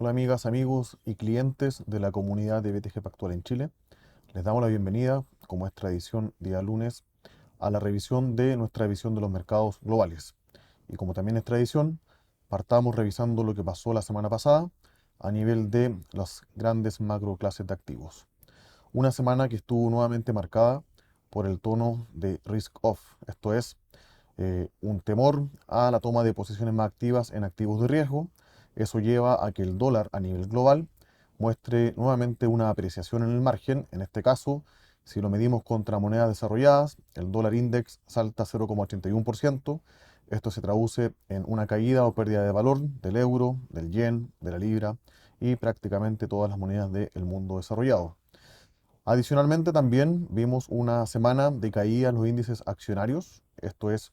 Hola amigas, amigos y clientes de la comunidad de BTG Pactual en Chile. Les damos la bienvenida, como es tradición día lunes, a la revisión de nuestra visión de los mercados globales. Y como también es tradición, partamos revisando lo que pasó la semana pasada a nivel de las grandes macro clases de activos. Una semana que estuvo nuevamente marcada por el tono de risk off, esto es, un temor a la toma de posiciones más activas en activos de riesgo. Eso lleva a que el dólar a nivel global muestre nuevamente una apreciación en el margen. En este caso, si lo medimos contra monedas desarrolladas, el dólar index salta 0,81%. Esto se traduce en una caída o pérdida de valor del euro, del yen, de la libra y prácticamente todas las monedas del mundo desarrollado. Adicionalmente, también vimos una semana de caída en los índices accionarios, esto es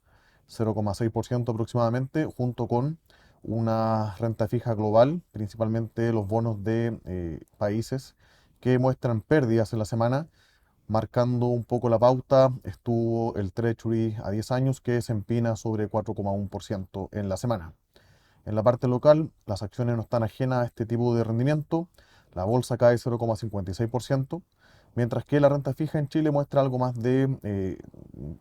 0,6% aproximadamente, junto con una renta fija global, principalmente los bonos de países que muestran pérdidas en la semana. Marcando un poco la pauta, estuvo el Treasury a 10 años que se empina sobre 4,1% en la semana. En la parte local, las acciones no están ajenas a este tipo de rendimiento. La bolsa cae 0,56%, mientras que la renta fija en Chile muestra algo más de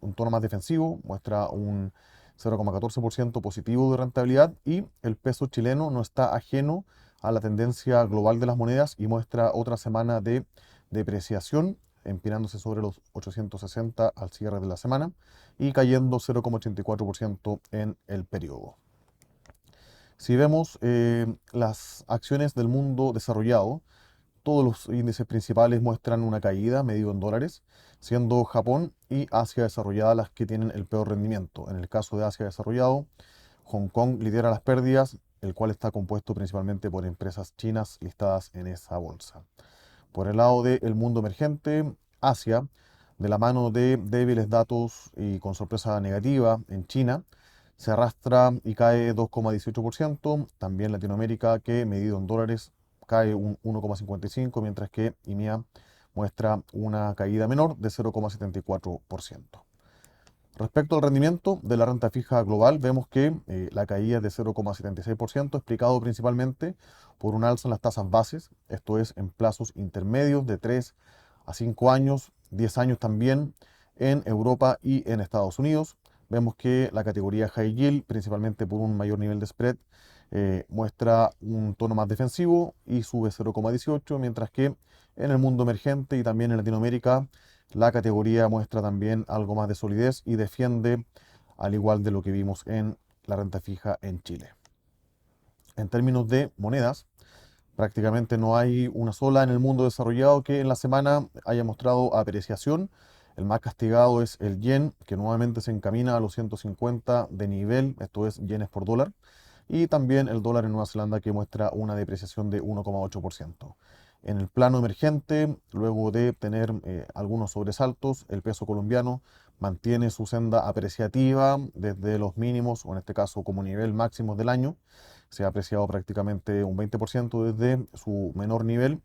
un tono más defensivo, muestra un 0,14% positivo de rentabilidad y el peso chileno no está ajeno a la tendencia global de las monedas y muestra otra semana de depreciación, empinándose sobre los 860 al cierre de la semana y cayendo 0,84% en el periodo. Si vemos las acciones del mundo desarrollado, todos los índices principales muestran una caída medido en dólares, siendo Japón y Asia desarrollada las que tienen el peor rendimiento. En el caso de Asia desarrollado, Hong Kong lidera las pérdidas, el cual está compuesto principalmente por empresas chinas listadas en esa bolsa. Por el lado del mundo emergente, Asia, de la mano de débiles datos y con sorpresa negativa en China, se arrastra y cae 2,18%. También Latinoamérica, que medido en dólares, cae un 1,55%, mientras que IMEA muestra una caída menor de 0,74%. Respecto al rendimiento de la renta fija global, vemos que la caída es de 0,76%, explicado principalmente por un alza en las tasas bases, esto es en plazos intermedios de 3 a 5 años, 10 años también en Europa y en Estados Unidos. Vemos que la categoría High Yield, principalmente por un mayor nivel de spread, muestra un tono más defensivo y sube 0,18, mientras que en el mundo emergente y también en Latinoamérica la categoría muestra también algo más de solidez y defiende, al igual de lo que vimos en la renta fija en Chile. En términos de monedas, prácticamente no hay una sola en el mundo desarrollado que en la semana haya mostrado apreciación. El más castigado es el yen, que nuevamente se encamina a los 150 de nivel, esto es yenes por dólar, y también el dólar en Nueva Zelanda que muestra una depreciación de 1,8%. En el plano emergente, luego de tener algunos sobresaltos, el peso colombiano mantiene su senda apreciativa desde los mínimos, o en este caso como nivel máximo del año. Se ha apreciado prácticamente un 20% desde su menor nivel.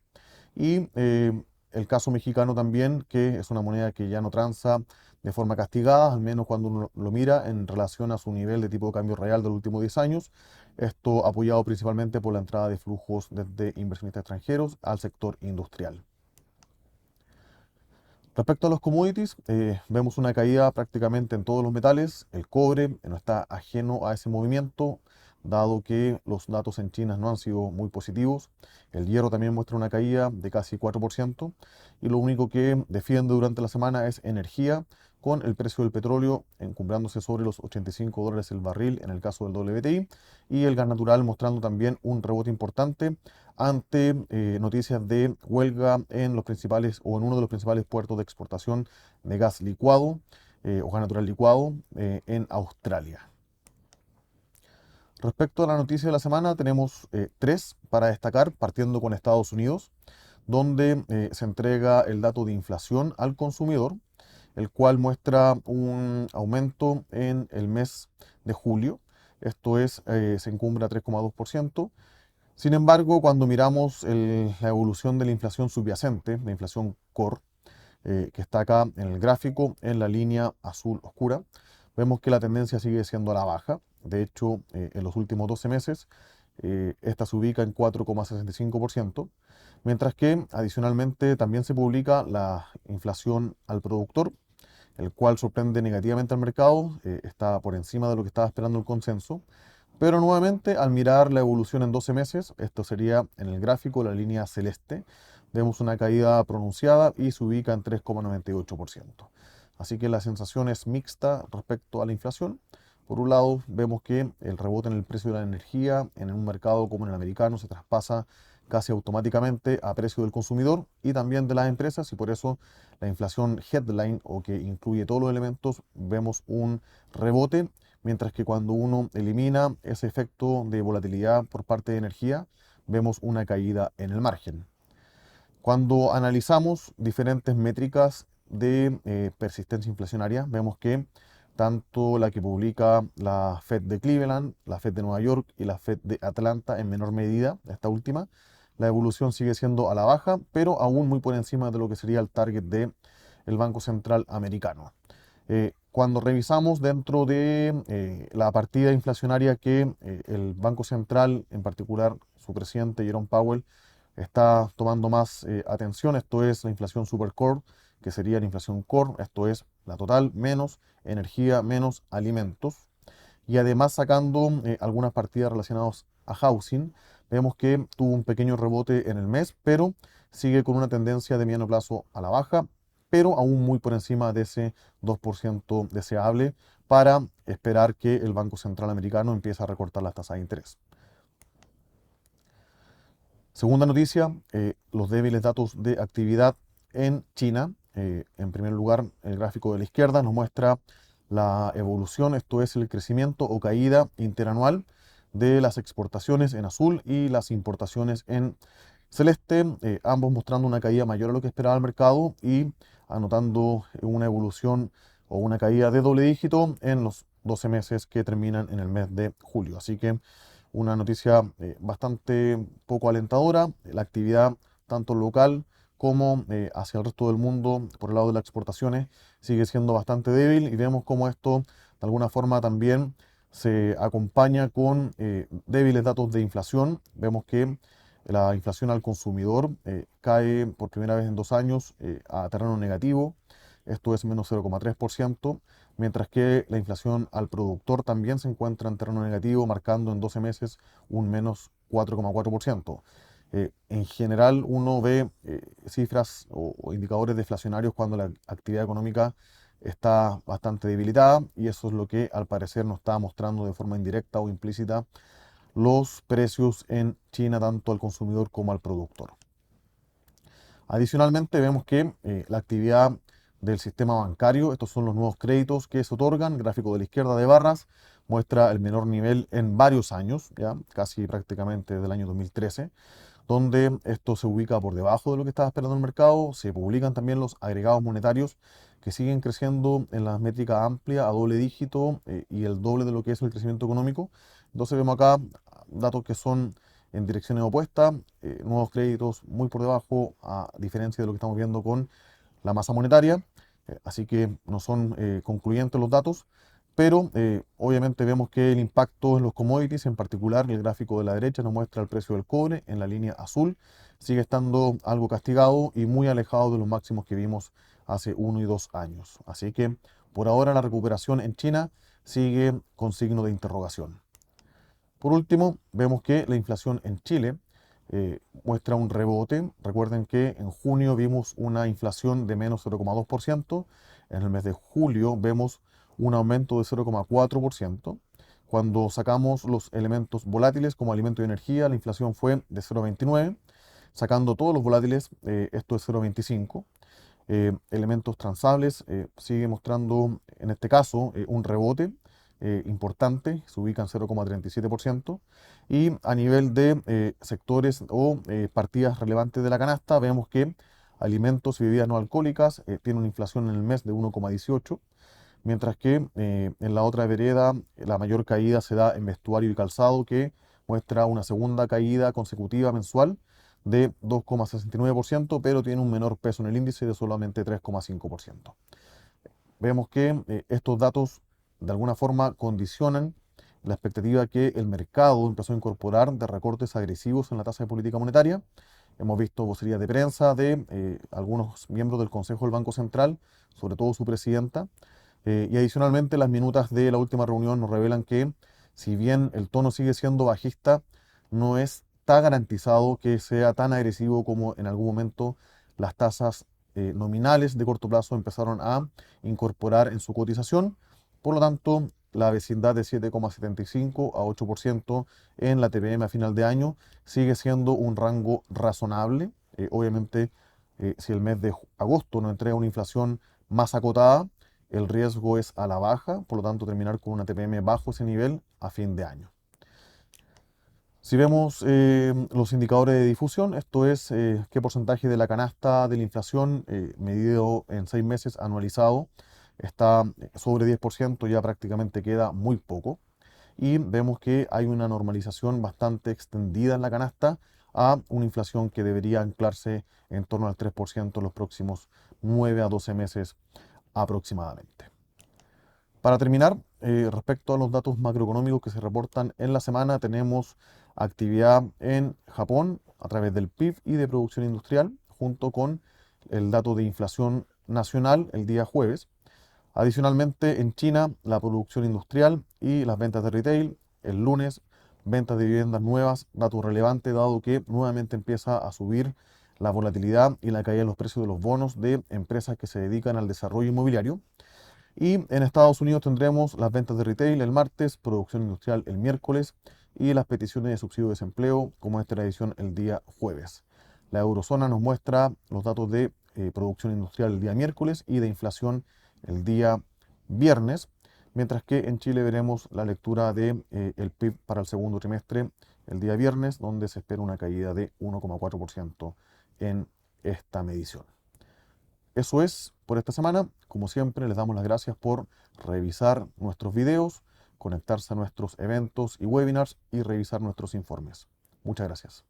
Y el caso mexicano también, que es una moneda que ya no transa de forma castigada, al menos cuando uno lo mira en relación a su nivel de tipo de cambio real de los últimos 10 años. Esto apoyado principalmente por la entrada de flujos desde inversionistas extranjeros al sector industrial. Respecto a los commodities, vemos una caída prácticamente en todos los metales. El cobre no está ajeno a ese movimiento, dado que los datos en China no han sido muy positivos. El hierro también muestra una caída de casi 4%. Y lo único que defiende durante la semana es energía, con el precio del petróleo encumbrándose sobre los $85 el barril en el caso del WTI, y el gas natural mostrando también un rebote importante ante noticias de huelga en los principales o en uno de los principales puertos de exportación de gas licuado o gas natural licuado en Australia. Respecto a la noticia de la semana, tenemos tres para destacar, partiendo con Estados Unidos, donde se entrega el dato de inflación al consumidor, el cual muestra un aumento en el mes de julio. Esto es, se encumbra a 3,2%. Sin embargo, cuando miramos la evolución de la inflación subyacente, la inflación core, que está acá en el gráfico, en la línea azul oscura, vemos que la tendencia sigue siendo a la baja. De hecho, en los últimos 12 meses, esta se ubica en 4,65%, mientras que adicionalmente también se publica la inflación al productor, el cual sorprende negativamente al mercado, está por encima de lo que estaba esperando el consenso, pero nuevamente al mirar la evolución en 12 meses, esto sería en el gráfico la línea celeste, vemos una caída pronunciada y se ubica en 3,98%. Así que la sensación es mixta respecto a la inflación. Por un lado, vemos que el rebote en el precio de la energía en un mercado como en el americano se traspasa casi automáticamente a precio del consumidor y también de las empresas, y por eso la inflación headline, o que incluye todos los elementos, vemos un rebote, mientras que cuando uno elimina ese efecto de volatilidad por parte de energía, vemos una caída en el margen. Cuando analizamos diferentes métricas de persistencia inflacionaria, vemos que tanto la que publica la Fed de Cleveland, la Fed de Nueva York y la Fed de Atlanta en menor medida, esta última, la evolución sigue siendo a la baja, pero aún muy por encima de lo que sería el target del Banco Central americano. Cuando revisamos dentro de la partida inflacionaria que el Banco Central, en particular su presidente Jerome Powell, está tomando más atención, esto es la inflación supercore, que sería la inflación core, esto es la total menos energía menos alimentos, y además sacando algunas partidas relacionadas a housing, vemos que tuvo un pequeño rebote en el mes, pero sigue con una tendencia de mediano plazo a la baja, pero aún muy por encima de ese 2% deseable para esperar que el Banco Central americano empiece a recortar las tasas de interés. Segunda noticia, los débiles datos de actividad en China. En primer lugar, el gráfico de la izquierda nos muestra la evolución, esto es el crecimiento o caída interanual de las exportaciones en azul y las importaciones en celeste, ambos mostrando una caída mayor a lo que esperaba el mercado y anotando una evolución o una caída de doble dígito en los 12 meses que terminan en el mes de julio. Así que una noticia bastante poco alentadora. La actividad tanto local como hacia el resto del mundo por el lado de las exportaciones sigue siendo bastante débil, y vemos cómo esto de alguna forma también se acompaña con débiles datos de inflación. Vemos que la inflación al consumidor cae por primera vez en 2 años a terreno negativo, esto es menos 0,3%, mientras que la inflación al productor también se encuentra en terreno negativo, marcando en 12 meses un menos 4,4%. En general uno ve cifras o indicadores deflacionarios cuando la actividad económica está bastante debilitada, y eso es lo que al parecer nos está mostrando de forma indirecta o implícita los precios en China, tanto al consumidor como al productor. Adicionalmente vemos que la actividad del sistema bancario, estos son los nuevos créditos que se otorgan, gráfico de la izquierda de barras, muestra el menor nivel en varios años, ya casi prácticamente desde el año 2013, donde esto se ubica por debajo de lo que estaba esperando el mercado. Se publican también los agregados monetarios, que siguen creciendo en las métricas amplias a doble dígito y el doble de lo que es el crecimiento económico. Entonces vemos acá datos que son en direcciones opuestas, nuevos créditos muy por debajo, a diferencia de lo que estamos viendo con la masa monetaria, así que no son concluyentes los datos, pero obviamente vemos que el impacto en los commodities, en particular el gráfico de la derecha nos muestra el precio del cobre en la línea azul, sigue estando algo castigado y muy alejado de los máximos que vimos hace 1 y 2 años. Así que por ahora la recuperación en China sigue con signo de interrogación. Por último, vemos que la inflación en Chile muestra un rebote. Recuerden que en junio vimos una inflación de menos 0,2%. En el mes de julio vemos un aumento de 0,4%. Cuando sacamos los elementos volátiles como alimento y energía, la inflación fue de 0,29. Sacando todos los volátiles, esto es 0,25. Elementos transables sigue mostrando en este caso un rebote importante, se ubica en 0,37%, y a nivel de sectores o partidas relevantes de la canasta vemos que alimentos y bebidas no alcohólicas tienen una inflación en el mes de 1,18, mientras que en la otra vereda la mayor caída se da en vestuario y calzado, que muestra una segunda caída consecutiva mensual de 2,69%, pero tiene un menor peso en el índice de solamente 3,5%. Vemos que estos datos de alguna forma condicionan la expectativa que el mercado empezó a incorporar de recortes agresivos en la tasa de política monetaria. Hemos visto vocerías de prensa de algunos miembros del Consejo del Banco Central, sobre todo su presidenta, y adicionalmente las minutas de la última reunión nos revelan que si bien el tono sigue siendo bajista, no está garantizado que sea tan agresivo como en algún momento las tasas nominales de corto plazo empezaron a incorporar en su cotización. Por lo tanto, la vecindad de 7,75 a 8% en la TPM a final de año sigue siendo un rango razonable. Obviamente, si el mes de agosto nos entrega una inflación más acotada, el riesgo es a la baja, por lo tanto terminar con una TPM bajo ese nivel a fin de año. Si vemos los indicadores de difusión, esto es qué porcentaje de la canasta de la inflación medido en 6 meses anualizado está sobre 10%, ya prácticamente queda muy poco. Y vemos que hay una normalización bastante extendida en la canasta a una inflación que debería anclarse en torno al 3% en los próximos 9 a 12 meses aproximadamente. Para terminar, respecto a los datos macroeconómicos que se reportan en la semana, tenemos actividad en Japón a través del PIB y de producción industrial, junto con el dato de inflación nacional el día jueves. Adicionalmente, en China, la producción industrial y las ventas de retail, el lunes, ventas de viviendas nuevas, dato relevante dado que nuevamente empieza a subir la volatilidad y la caída de los precios de los bonos de empresas que se dedican al desarrollo inmobiliario. Y en Estados Unidos tendremos las ventas de retail el martes, producción industrial el miércoles y las peticiones de subsidio de desempleo, como es tradición, el día jueves. La eurozona nos muestra los datos de producción industrial el día miércoles y de inflación el día viernes, mientras que en Chile veremos la lectura de el PIB para el segundo trimestre el día viernes, donde se espera una caída de 1,4% en esta medición. Eso es por esta semana. Como siempre, les damos las gracias por revisar nuestros videos, conectarse a nuestros eventos y webinars y revisar nuestros informes. Muchas gracias.